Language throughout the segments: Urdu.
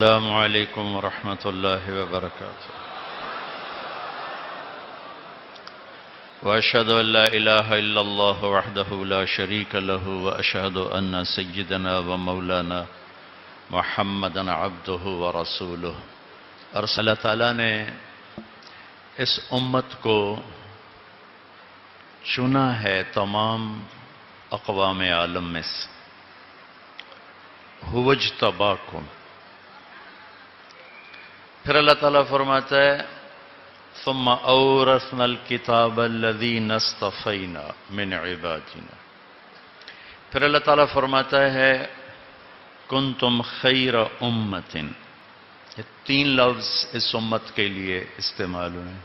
السلام علیکم ورحمۃ اللہ وبرکاتہ واشهد ان لا الہ الا اللہ وحدہ لا شریک لہ واشهد ان سیدنا ومولانا محمدا عبدہ ورسولہ۔ اللہ تعالیٰ نے اس امت کو چنا ہے تمام اقوام عالم میں سے۔ هو اجتباکم، پھر اللہ تعالیٰ فرماتا ہے ثم اورثنا الکتاب الذین اصطفینا من عبادنا، پھر اللہ تعالیٰ فرماتا ہے کنتم خیر امت۔ یہ تین لفظ اس امت کے لیے استعمال ہوئے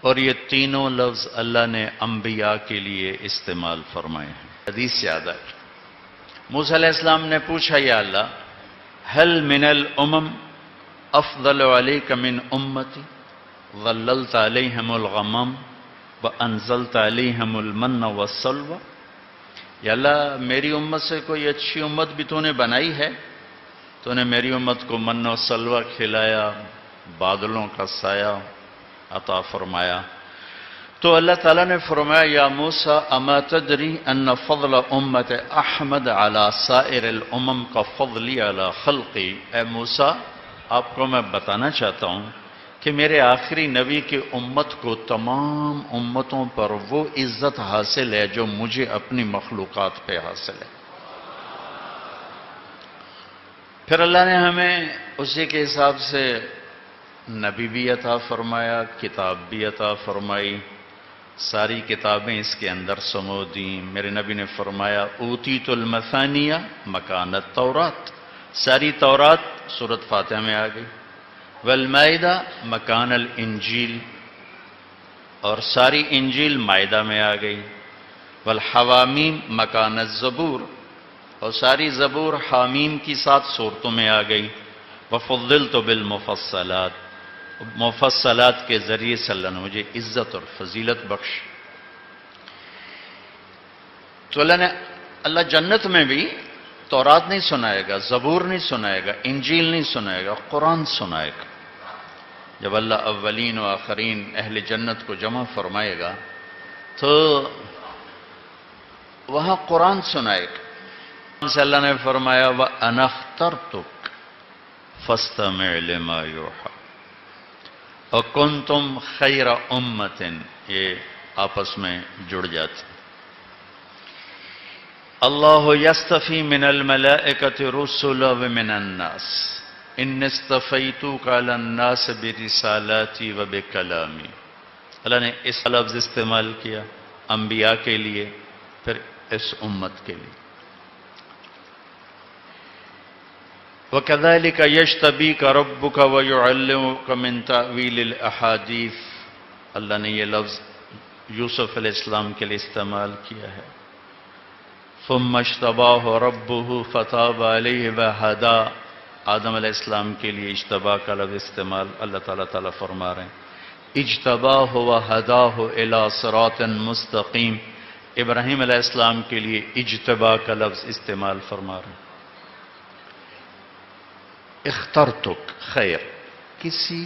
اور یہ تینوں لفظ اللہ نے انبیاء کے لیے استعمال فرمائے ہیں۔ حدیث یاد ہے، موسیٰ علیہ السلام نے پوچھا یا اللہ هل من الامم افضل علیک من امتی ظللت علیہم الغمام وانزلت علیہم المن والسلوى، یا اللہ میری امت سے کوئی اچھی امت بھی تو نے بنائی ہے، تو نے میری امت کو من و سلوہ کھلایا، بادلوں کا سایہ عطا فرمایا۔ تو اللہ تعالیٰ نے فرمایا یا موسیٰ اما تدری ان فضل امت احمد علی سائر الامم کا فضلی علی خلقی، اے موسیٰ آپ کو میں بتانا چاہتا ہوں کہ میرے آخری نبی کی امت کو تمام امتوں پر وہ عزت حاصل ہے جو مجھے اپنی مخلوقات پہ حاصل ہے۔ پھر اللہ نے ہمیں اسی کے حساب سے نبی بھی عطا فرمایا، کتاب بھی عطا فرمائی، ساری کتابیں اس کے اندر سمو دیں۔ میرے نبی نے فرمایا اوتیت المثانیہ مکان التورات، ساری تورات سورۃ فاتحہ میں آ گئی، والمائدہ مکان الانجیل، اور ساری انجیل مائدہ میں آ گئی، والحوامیم مکان الزبور، اور ساری زبور حامیم کی 7 صورتوں میں آ گئی، وفضلت بالمفصلات، مفصلات کے ذریعے سے اللہ نے مجھے عزت اور فضیلت بخش۔ تو اللہ جنت میں بھی تورات نہیں سنائے گا، زبور نہیں سنائے گا، انجیل نہیں سنائے گا، قرآن سنائے گا۔ جب اللہ اولین و آخرین اہل جنت کو جمع فرمائے گا تو وہاں قرآن سنائے گا۔ سے اللہ نے فرمایا وَأَنَا اخْتَرْتُكَ فَاسْتَمِعْ لِمَا يُوحَىٰ وَكُنْتُمْ خَيْرَ أُمَّةٍ، یہ آپس میں جڑ جاتے۔ اللہ یستفی من الملائکۃ رسلا ومن الناس ان اصطفیتک علی الناس برسالاتی وبکلامی۔ اللہ نے اس لفظ استعمال کیا انبیاء کے لیے، پھر اس امت کے لیے۔ وَكَذَلِكَ يَجْتَبِيكَ رَبُّكَ وَيُعَلِّمُكَ مِن تَأْوِيلِ الْأَحَادِيثِ، اللہ نے یہ لفظ یوسف علیہ السلام کے لیے استعمال کیا ہے۔ ثم اجتباہ ربہ فتاب علیہ وہدی، آدم علیہ السلام کے لیے اجتباہ کا لفظ استعمال اللہ تعالیٰ فرما رہے ہیں۔ اجتباہ وہداہ الی صراط مستقیم، ابراہیم علیہ السلام کے لیے اجتباہ کا لفظ استعمال فرما رہے ہیں۔ اخترتک خیر، کسی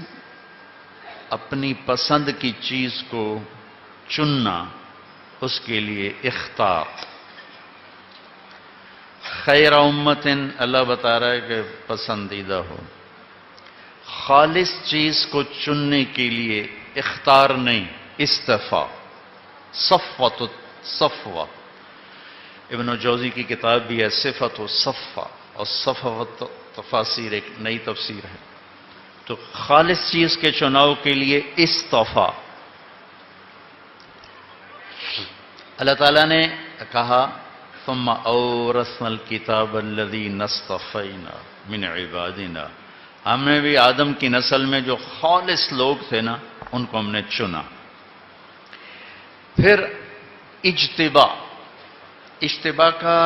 اپنی پسند کی چیز کو چننا، اس کے لیے اختار۔ خیر امت، اللہ بتا رہا ہے کہ پسندیدہ ہو۔ خالص چیز کو چننے کے لیے اختار نہیں، استفاء، صفوۃ صفوہ، ابن جوزی کی کتاب بھی ہے صفۃ صفہ، اور صفوۃ تفاسیر ایک نئی تفسیر ہے۔ تو خالص چیز کے چناؤ کے لیے استفاء۔ اللہ تعالیٰ نے کہا ثم اورثنا الکتاب الذین اصطفینا من عبادنا، ہم نے بھی آدم کی نسل میں جو خالص لوگ تھے نا ان کو ہم نے چنا۔ پھر اجتباء، اجتباء کا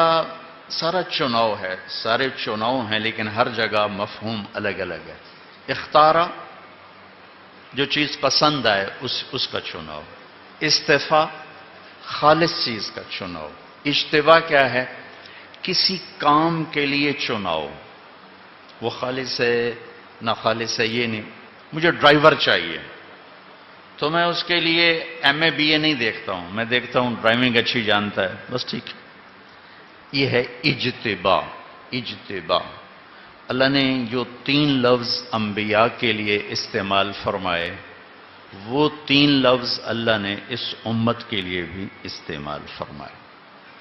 سارا چناؤ ہے، سارے چناؤ ہیں لیکن ہر جگہ مفہوم الگ الگ ہے۔ اختارا، جو چیز پسند آئے اس کا چناؤ۔ استفاء، خالص چیز کا چناؤ۔ اجتباء کیا ہے؟ کسی کام کے لیے چناؤ، وہ خالص ہے نہ خالص ہے یہ نہیں، مجھے ڈرائیور چاہیے، تو میں اس کے لیے ایم اے بی اے نہیں دیکھتا ہوں، میں دیکھتا ہوں ڈرائیونگ اچھی جانتا ہے، بس ٹھیک ہے۔ یہ ہے اجتباع۔ اجتباع، اللہ نے جو 3 لفظ انبیاء کے لیے استعمال فرمائے، وہ 3 لفظ اللہ نے اس امت کے لیے بھی استعمال فرمائے۔